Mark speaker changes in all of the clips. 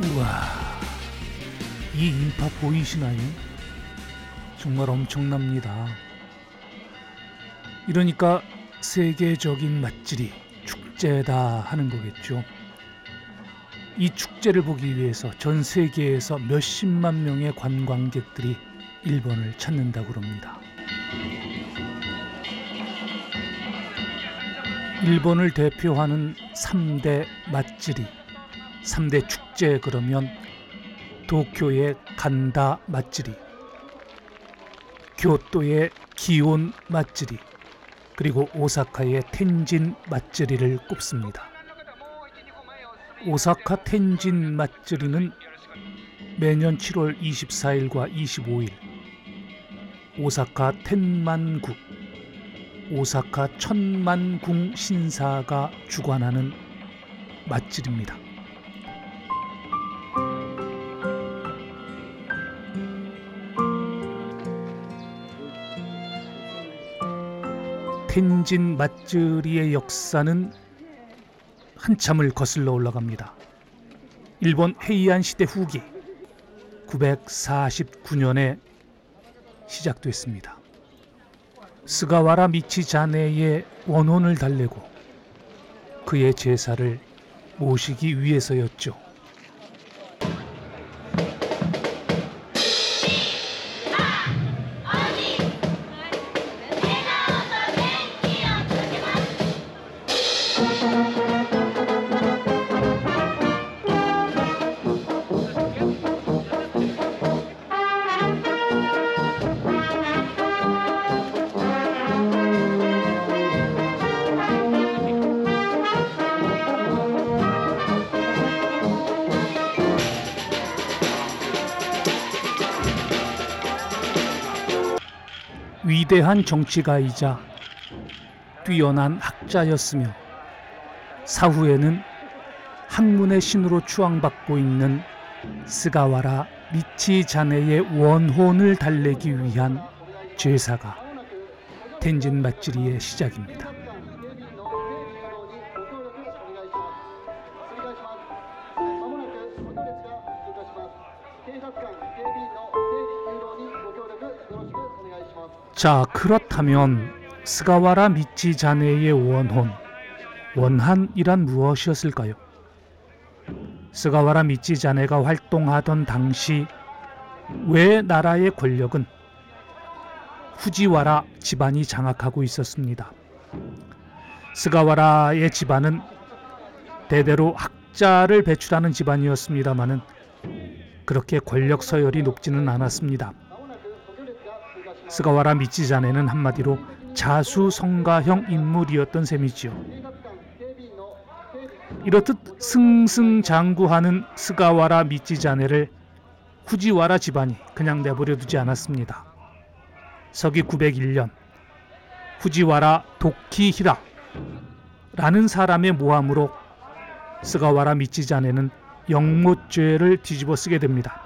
Speaker 1: 우와, 이 인파 보이시나요? 정말 엄청납니다. 이러니까 세계적인 맛질이 축제다 하는 거겠죠. 이 축제를 보기 위해서 전 세계에서 몇십만 명의 관광객들이 일본을 찾는다고 합니다. 일본을 대표하는 3대 맛질이, 3대 축제 그러면 도쿄의 간다 맛질이, 교토의 기온 맛질이, 그리고 오사카의 텐진 맛질이를 꼽습니다. 오사카 텐진 맛질이는 매년 7월 24일과 25일 오사카 텐만구, 오사카 천만궁 신사가 주관하는 맛질입니다. 텐진 맛질이의 역사는 한참을 거슬러 올라갑니다. 일본 헤이안 시대 후기 949년에 시작됐습니다. 스가와라 미치 자네의 원혼을 달래고 그의 제사를 모시기 위해서였죠. 위대한 정치가이자 뛰어난 학자였으며 사후에는 학문의 신으로 추앙받고 있는 스가와라 미치 자네의 원혼을 달래기 위한 제사가 텐진 맛질이의 시작입니다. 자, 그렇다면 스가와라 미치 자네의 원혼, 원한이란 무엇이었을까요? 스가와라 미치 자네가 활동하던 당시 왜 나라의 권력은 후지와라 집안이 장악하고 있었습니다. 스가와라의 집안은 대대로 학자를 배출하는 집안이었습니다마는 그렇게 권력 서열이 높지는 않았습니다. 스가와라 미치 자네는 한마디로 자수성가형 인물이었던 셈이지요. 이렇듯 승승장구하는 스가와라 미치 자네를 후지와라 집안이 그냥 내버려두지 않았습니다. 서기 901년 후지와라 도키히라라는 사람의 모함으로 스가와라 미치 자네는 영모죄를 뒤집어 쓰게 됩니다.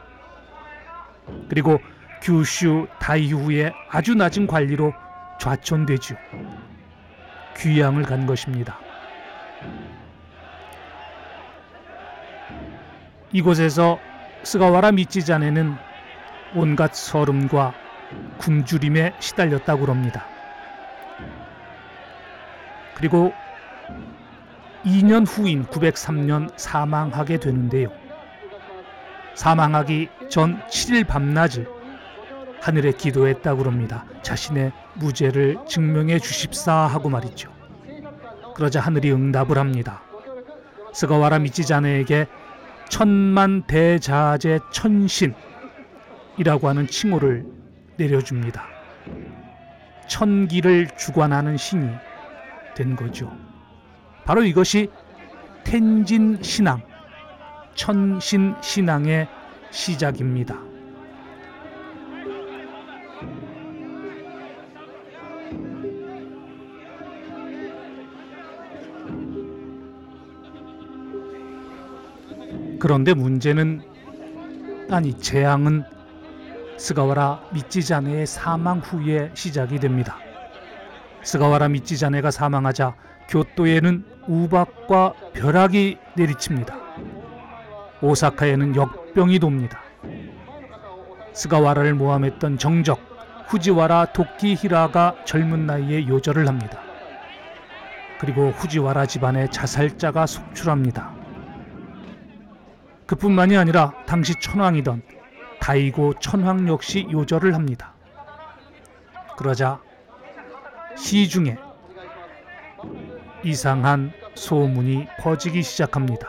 Speaker 1: 그리고 규슈 다이후의 아주 낮은 관리로 좌천되죠. 귀양을 간 것입니다. 이곳에서 스가와라 미치 자네는 온갖 서름과 굶주림에 시달렸다고 합니다. 그리고 2년 후인 903년 사망하게 되는데요. 사망하기 전 7일 밤낮을 하늘에 기도했다고 합니다. 자신의 무죄를 증명해 주십사 하고 말이죠. 그러자 하늘이 응답을 합니다. 스가와라 미치 자네에게 천만 대자재 천신이라고 하는 칭호를 내려줍니다. 천기를 주관하는 신이 된 거죠. 바로 이것이 텐진 신앙, 천신 신앙의 시작입니다. 그런데 문제는, 재앙은 스가와라 미치 자네의 사망 후에 시작이 됩니다. 스가와라 미치 자네가 사망하자 교토에는 우박과 벼락이 내리칩니다. 오사카에는 역병이 돕니다. 스가와라를 모함했던 정적 후지와라 토키히라가 젊은 나이에 요절을 합니다. 그리고 후지와라 집안의 자살자가 속출합니다. 그뿐만이 아니라 당시 천황이던 다이고 천황 역시 요절을 합니다. 그러자 시중에 이상한 소문이 퍼지기 시작합니다.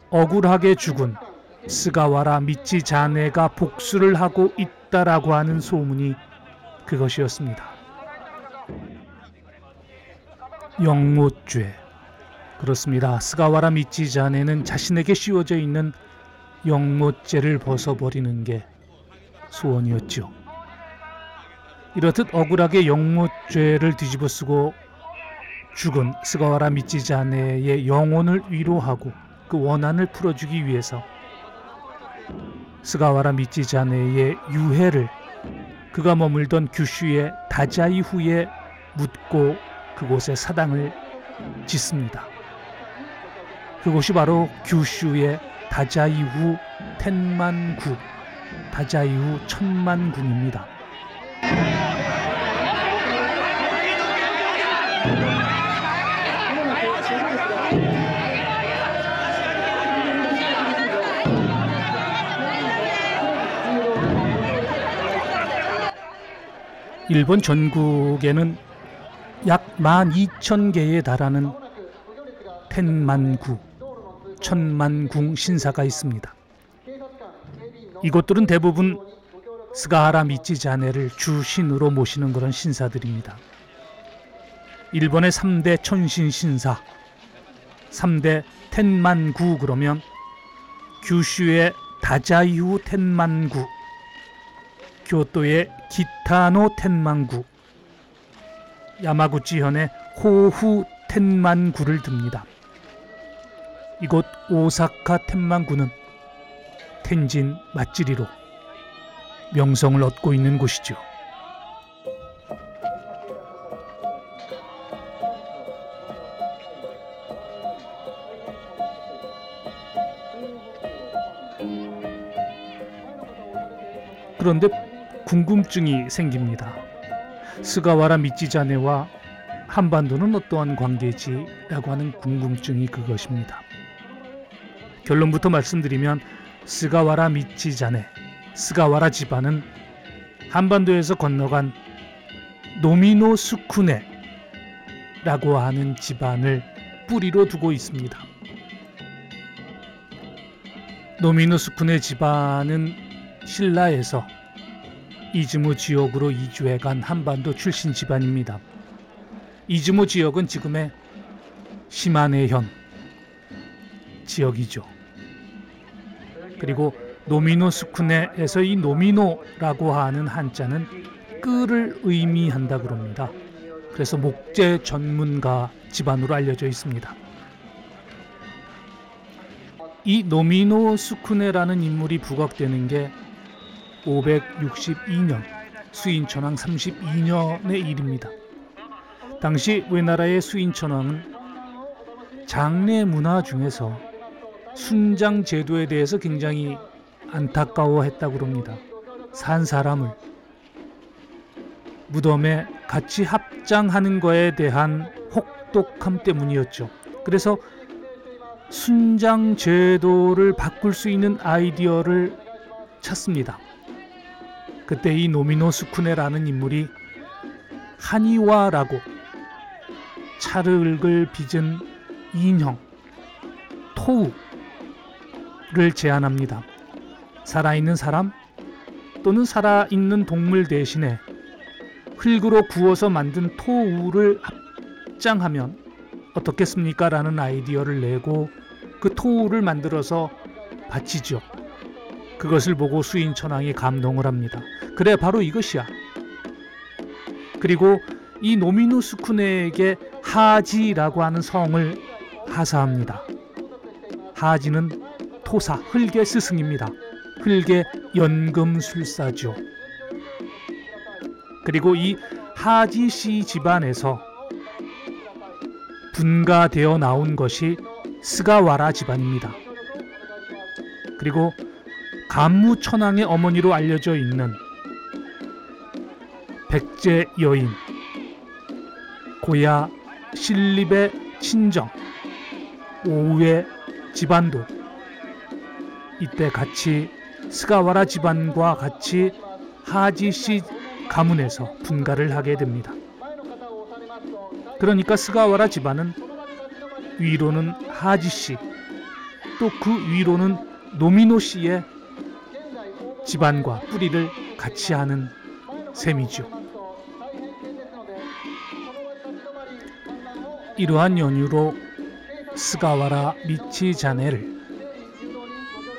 Speaker 1: 억울하게 죽은 스가와라 미치 자네가 복수를 하고 있다라고 하는 소문이 그것이었습니다. 영모죄. 그렇습니다. 스가와라 미치 자네는 자신에게 씌워져 있는 영모죄를 벗어버리는 게 소원이었죠. 이렇듯 억울하게 영모죄를 뒤집어쓰고 죽은 스가와라 미치 자네의 영혼을 위로하고 그 원한을 풀어주기 위해서 스가와라 미치 자네의 유해를 그가 머물던 규슈의 다자이후에 묻고 그곳에 사당을 짓습니다. 그곳이 바로 규슈의 다자이후 텐만구, 다자이후 천만궁입니다. 일본 전국에는 약 12,000개에 달하는 텐만구, 천만궁 신사가 있습니다. 이곳들은 대부분 스가와라 미치 자네를 주신으로 모시는 그런 신사들입니다. 일본의 3대 천신 신사, 3대 텐만구 그러면 규슈의 다자이후 텐만구, 교토의 기타노 텐만구, 야마구치현의 호후 텐만구를 듭니다. 이곳 오사카 텐만구는 텐진 맛지리로 명성을 얻고 있는 곳이죠. 그런데 궁금증이 생깁니다. 스가와라 미치 자네와 한반도는 어떠한 관계지라고 하는 궁금증이 그것입니다. 결론부터 말씀드리면 스가와라 미치 자네, 스가와라 집안은 한반도에서 건너간 노미노 스쿠네라고 하는 집안을 뿌리로 두고 있습니다. 노미노 스쿠네 집안은 신라에서 이즈모 지역으로 이주해간 한반도 출신 집안입니다. 이즈모 지역은 지금의 시마네현 지역이죠. 그리고 노미노 스쿠네에서 이 노미노라고 하는 한자는 끌을 의미한다 그럽니다. 그래서 목재 전문가 집안으로 알려져 있습니다. 이 노미노 스쿠네라는 인물이 부각되는 게 562년 수인천왕 32년의 일입니다. 당시 우리나라의 수인천왕은 장례 문화 중에서 순장 제도에 대해서 굉장히 안타까워했다고 합니다. 산 사람을 무덤에 같이 합장하는 거에 대한 혹독함 때문이었죠. 그래서 순장 제도를 바꿀 수 있는 아이디어를 찾습니다. 그때 이 노미노 스쿠네라는 인물이 하니와라고 찰흙을 빚은 인형 토우를 제안합니다. 살아있는 사람 또는 살아있는 동물 대신에 흙으로 구워서 만든 토우를 합장하면 어떻겠습니까? 라는 아이디어를 내고 그 토우를 만들어서 바치죠. 그것을 보고 수인천왕이 감동을 합니다. 그래, 바로 이것이야. 그리고 이 노미노 스쿠네에게 하지라고 하는 성을 하사합니다. 하지는 토사, 흙의 스승입니다. 흙의 연금술사죠. 그리고 이 하지씨 집안에서 분가되어 나온 것이 스가와라 집안입니다. 그리고 간무천황의 어머니로 알려져 있는 백제 여인 고야 신립의 친정 오우의 집안도 이때 같이 스가와라 집안과 같이 하지씨 가문에서 분가를 하게 됩니다. 그러니까 스가와라 집안은 위로는 하지씨, 또 그 위로는 노미노씨의 집안과 뿌리를 같이 하는 셈이죠. 이러한 연유로 스가와라 미치자네를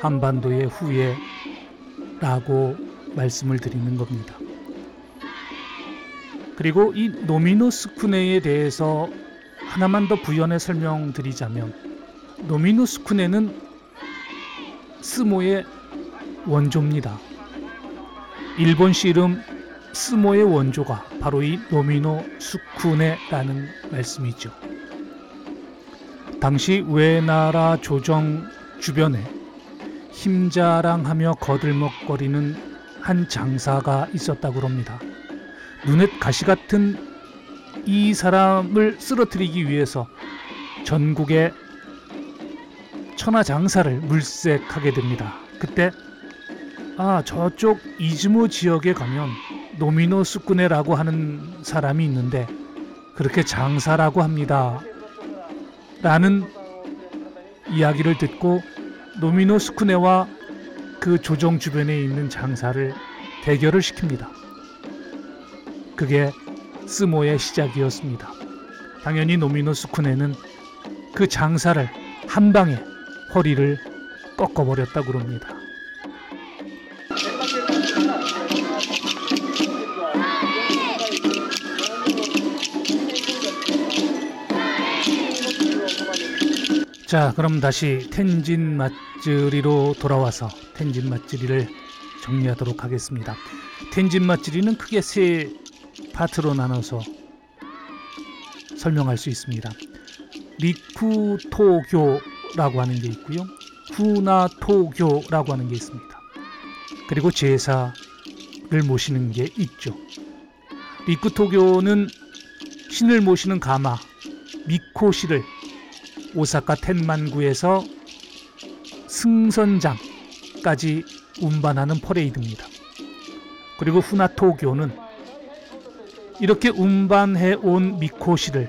Speaker 1: 한반도의 후예라고 말씀을 드리는 겁니다. 그리고 이 노미노스쿠네에 대해서 하나만 더 부연해 설명드리자면, 노미노스쿠네는 스모의 원조입니다. 일본 씨름 스모의 원조가 바로 이 노미노스쿠네라는 말씀이죠. 당시 외나라 조정 주변에 힘자랑하며 거들먹거리는 한 장사가 있었다고 합니다. 눈에 가시 같은 이 사람을 쓰러뜨리기 위해서 전국의 천하장사를 물색하게 됩니다. 그때 저쪽 이즈모 지역에 가면 노미노스쿠네라고 하는 사람이 있는데 그렇게 장사라고 합니다 라는 이야기를 듣고 노미노스쿠네와 그 조정 주변에 있는 장사를 대결을 시킵니다. 그게 스모의 시작이었습니다. 당연히 노미노스쿠네는 그 장사를 한 방에 허리를 꺾어버렸다고 합니다. 자, 그럼 다시 텐진 맛쓰리로 돌아와서 텐진 맛쓰리를 정리하도록 하겠습니다. 텐진 맛쓰리는 크게 세 파트로 나눠서 설명할 수 있습니다. 리쿠토교라고 하는 게 있고요, 후나토교라고 하는 게 있습니다. 그리고 제사를 모시는 게 있죠. 리쿠토교는 신을 모시는 가마 미코시를 오사카 텐만구에서 승선장까지 운반하는 퍼레이드입니다. 그리고 후나토교는 이렇게 운반해 온 미코시를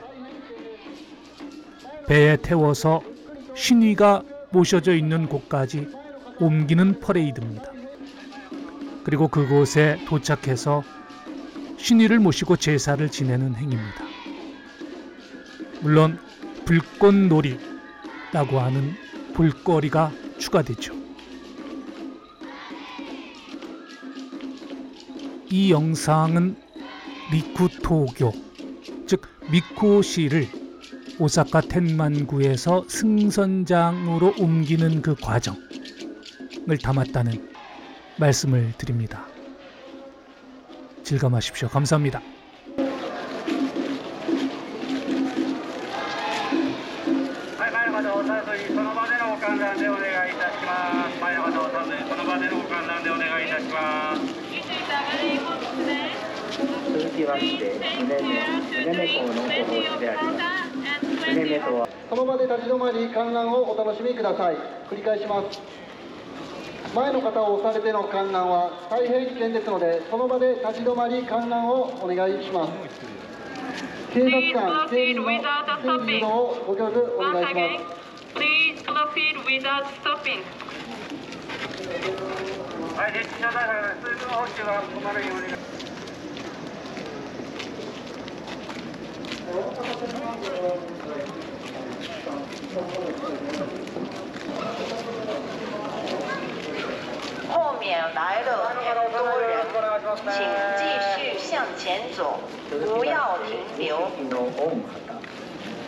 Speaker 1: 배에 태워서 신위가 모셔져 있는 곳까지 옮기는 퍼레이드입니다. 그리고 그곳에 도착해서 신위를 모시고 제사를 지내는 행위입니다. 물론 불꽃놀이라고 하는 볼거리가 추가되죠. 이 영상은 리쿠토교, 즉 미코시를 오사카 텐만구에서 승선장으로 옮기는 그 과정을 담았다는 말씀을 드립니다. 즐감하십시오. 감사합니다.
Speaker 2: Please proceed without stopping. はい、熱中症対策、水分補給はこまめにお願いします。
Speaker 3: 后面来了很多人，请继续向前走，不要停留。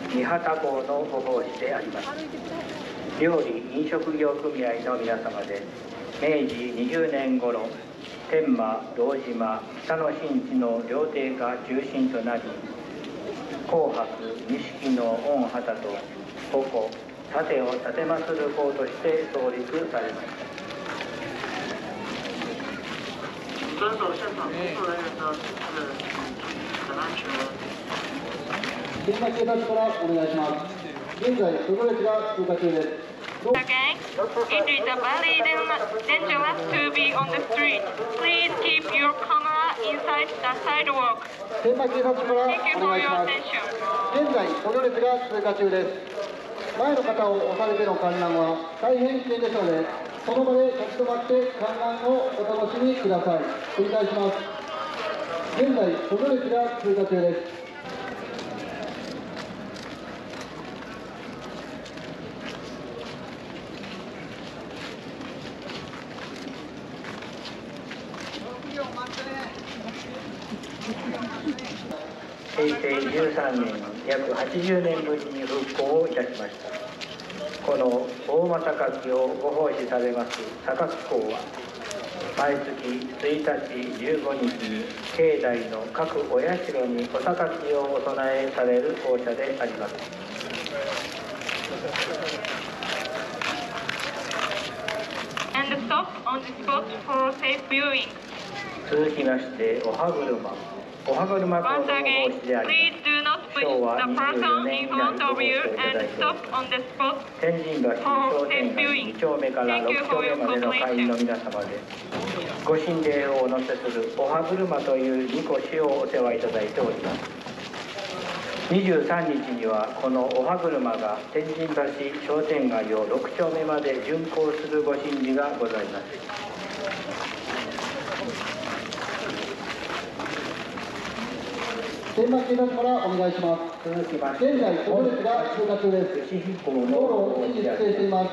Speaker 4: 三旗港のご奉仕であります。料理飲食業組合の皆様で明治20年頃天満、堂島、北の新地の料亭が中心となり、紅白、錦の御旗と矛、盾を立てまする校として創立されました。
Speaker 2: 遵守现场工作人员的指示，安全。
Speaker 5: 現場警察からお願いします。現在、その列が通過中です。
Speaker 6: Again, it is very dangerous to be on the street. Please keep your camera inside the sidewalk.
Speaker 5: 現場警察からお
Speaker 6: Thank you
Speaker 5: 願
Speaker 6: for
Speaker 5: いし
Speaker 6: your
Speaker 5: ます。
Speaker 6: attention.
Speaker 5: 現在、その列が通過中です。前の方を押されての観覧は大変危険ですので、その場で立ち止まって観覧をお楽しみください。繰り返します。現在、その列が通過中です。
Speaker 4: 平成13年、約80年ぶりに復興をいたしました。この大間榊をご奉仕されます榊校は、毎月1日、15日に境内の各お社にお榊をお供えされる校舎であります。
Speaker 6: And stop on the spot for safe viewing.
Speaker 4: 続きまして、お歯車校の
Speaker 6: Once
Speaker 4: ご
Speaker 6: again,
Speaker 4: 奉仕であり
Speaker 6: please do not
Speaker 4: ます。
Speaker 6: push
Speaker 4: 昭和
Speaker 6: the
Speaker 4: 24
Speaker 6: person
Speaker 4: 年
Speaker 6: in
Speaker 4: 以来
Speaker 6: front
Speaker 4: にご
Speaker 6: of
Speaker 4: 奉仕
Speaker 6: you
Speaker 4: をいただ
Speaker 6: and
Speaker 4: いており
Speaker 6: stop
Speaker 4: ます。
Speaker 6: on the spot.
Speaker 4: 天神橋商店街2丁目から6丁目までの会員の皆様で、ご神霊をお乗せするお歯車というみこしをお世話いただいております。23日にはこのお歯車が天神橋商店街を6丁目まで巡行するご神事がございます。
Speaker 5: 現場警察からお願いします。
Speaker 4: 続きまして、
Speaker 5: 現在、その列が通過中です。
Speaker 4: 牛飛行の
Speaker 5: 道路を一時規制しています。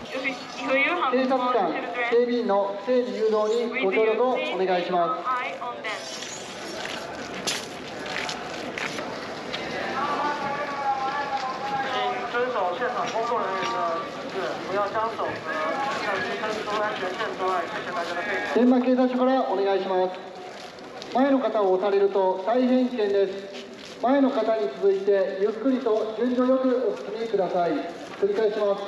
Speaker 6: If you have
Speaker 5: 警察
Speaker 6: small
Speaker 5: 官、
Speaker 6: children,
Speaker 5: 警備員の整理誘導に
Speaker 6: with
Speaker 5: ご
Speaker 6: you,
Speaker 5: 協力を
Speaker 6: please
Speaker 5: お願いし
Speaker 6: keep
Speaker 5: ま
Speaker 6: an
Speaker 5: す。
Speaker 6: eye on them.
Speaker 2: 请遵守现场工作人员的指示，不要将手和相机伸出安全线之外。谢谢大家的配合。
Speaker 5: 現場警察署からお願いします。前の方を押されると大変危険です。前の方に続いてゆっくりと順序よくお進みください。繰り返します。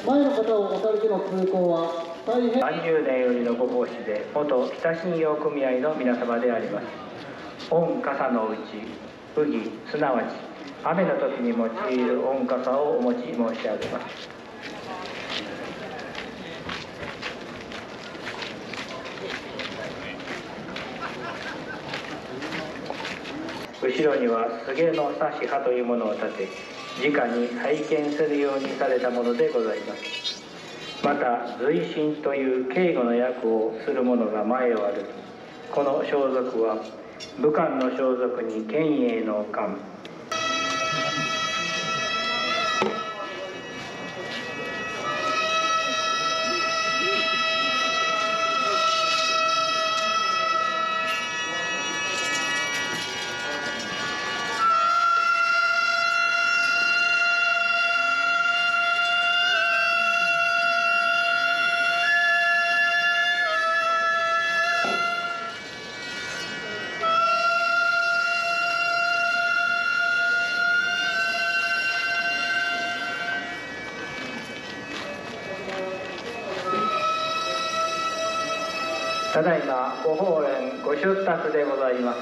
Speaker 5: 前の方を押されての通行は大変
Speaker 4: 30年よりのご奉仕で元北信用組合の皆様であります。御傘のうち雨季、すなわち雨の時に用いる御傘をお持ち申し上げます。後ろには菅の差し刃というものを立て、直に拝見するようにされたものでございます。また随身という警護の役をする者が前を歩き、この装束は武官の装束に剣英の冠。ただいまご法蓮ご出立でございます。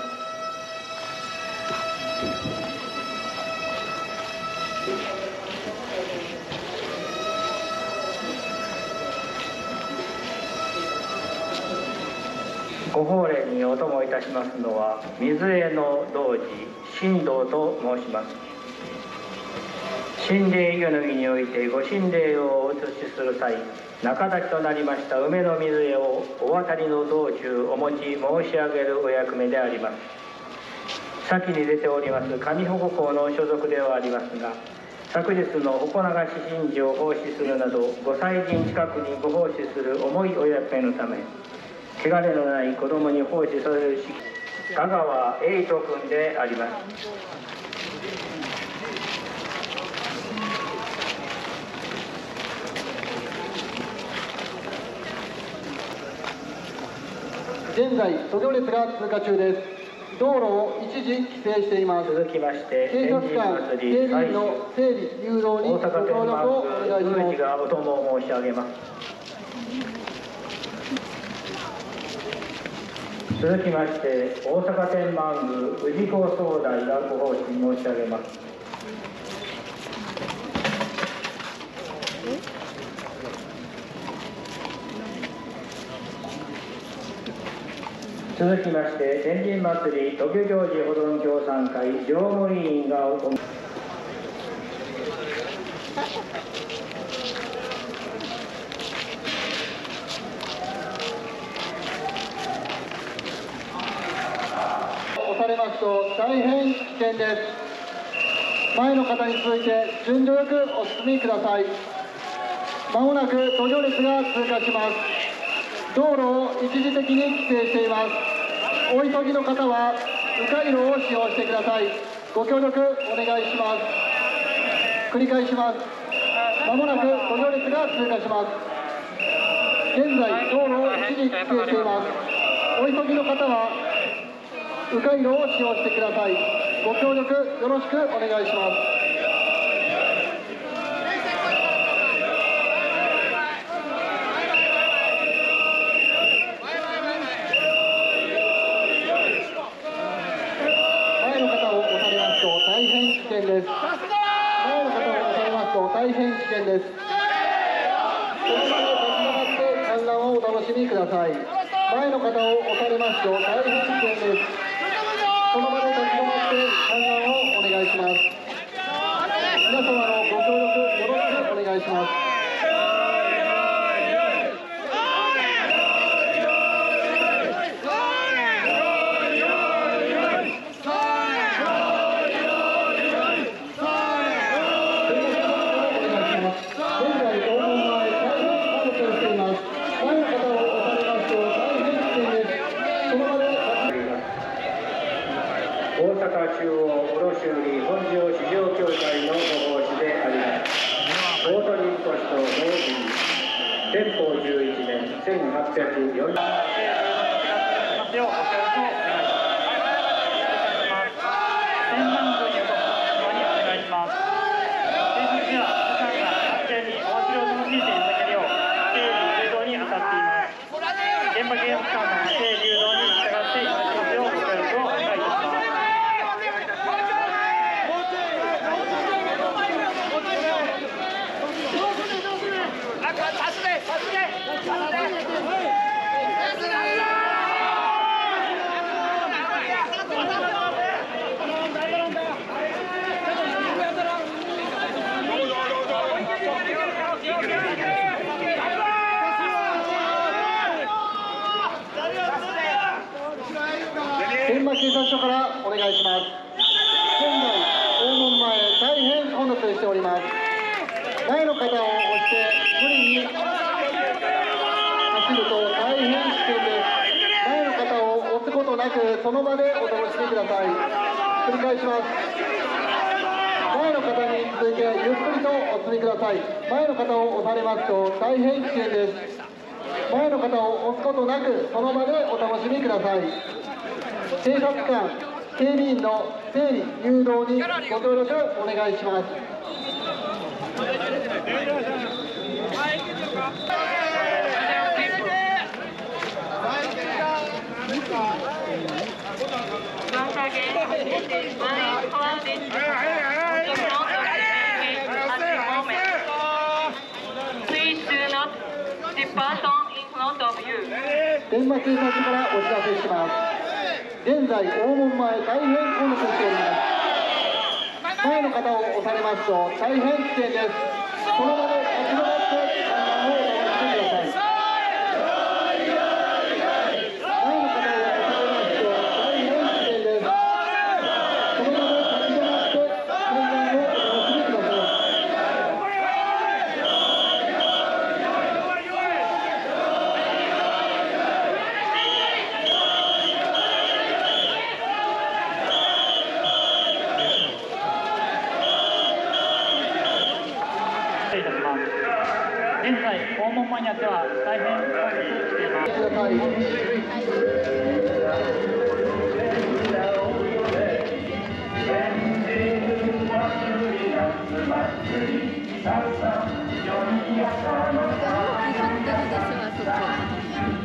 Speaker 4: ご法蓮にお供いたしますのは水江の童子神道と申します。神霊湯脱ぎにおいてご神霊をお移しする際、中立ちとなりました梅の水江をお渡りの道中お持ち申し上げるお役目であります。先に出ております上保護校の所属ではありますが、昨日の鉾流し神事を奉仕するなどご祭神近くにご奉仕する重いお役目のため、汚れのない子供に奉仕される香川栄斗君であります。
Speaker 5: 現在途上列が通過中です。道路を一時規制しています。
Speaker 4: 続きまして
Speaker 5: 警察官、警備員の整理誘導に
Speaker 4: 大阪
Speaker 5: ご協力を
Speaker 4: 天満
Speaker 5: お願いします。
Speaker 4: 宮司がお供を申し上げます。続きまして大阪天満宮氏子総代がご奉仕申し上げます。続きまして天神祭り特許行事保存協賛会常務委員がお供。
Speaker 5: 押されますと大変危険です。前の方に続いて順序よくお進みください。まもなく途上列が通過します。道路を一時的に規制しています。お急ぎの方は迂回路を使用してください。ご協力お願いします。繰り返します。まもなく途上列が通過します。現在道路を一時規制しています。お急ぎの方は迂回路を使用してください。ご協力よろしくお願いします。前の方を押されますと大変危険です。前の方を押されますと大変危険です。その場で立ち止まって観覧をお楽しみください。前の方を押されますと大変危険です。その場で立ち止まって観覧をお願いします。皆様のご協力よろしくお願いします。
Speaker 4: 大阪中央卸売本庄市場協会のご奉仕であります。大鳥引越しと同時に天保11年1804
Speaker 2: 現場警察官の指定誘導に従っていただきますようご協力をお願いいたします。
Speaker 5: 天満警察署からお願いします。現在大門前大変混雑しております。前の方を押して無理に走ると大変危険です。前の方を押すことなくその場でお楽しみください。繰り返します。前の方に続いてゆっくりとお進みください。前の方を押されますと大変危険です。前の方を押すことなくその場でお楽しみください。警察官、警備員の整理誘導にご協力お願いします。
Speaker 6: Once again, it is very crowded on the front of the gate at the moment. Please do not depart on in front of you.
Speaker 5: 天満警察署からお知らせします。現在大門前大変混雑しております。前の方を押されますと大変危険です。その場で立ち止まって観覧をお楽しみください。前の方を押されますと大変危険です。その場で立ち止まって観覧をお楽しみください。
Speaker 2: 失礼いたします。
Speaker 4: 現在訪問間にあっては大変混雑しています。
Speaker 5: ください。
Speaker 7: 飛んでるでしょあそこ。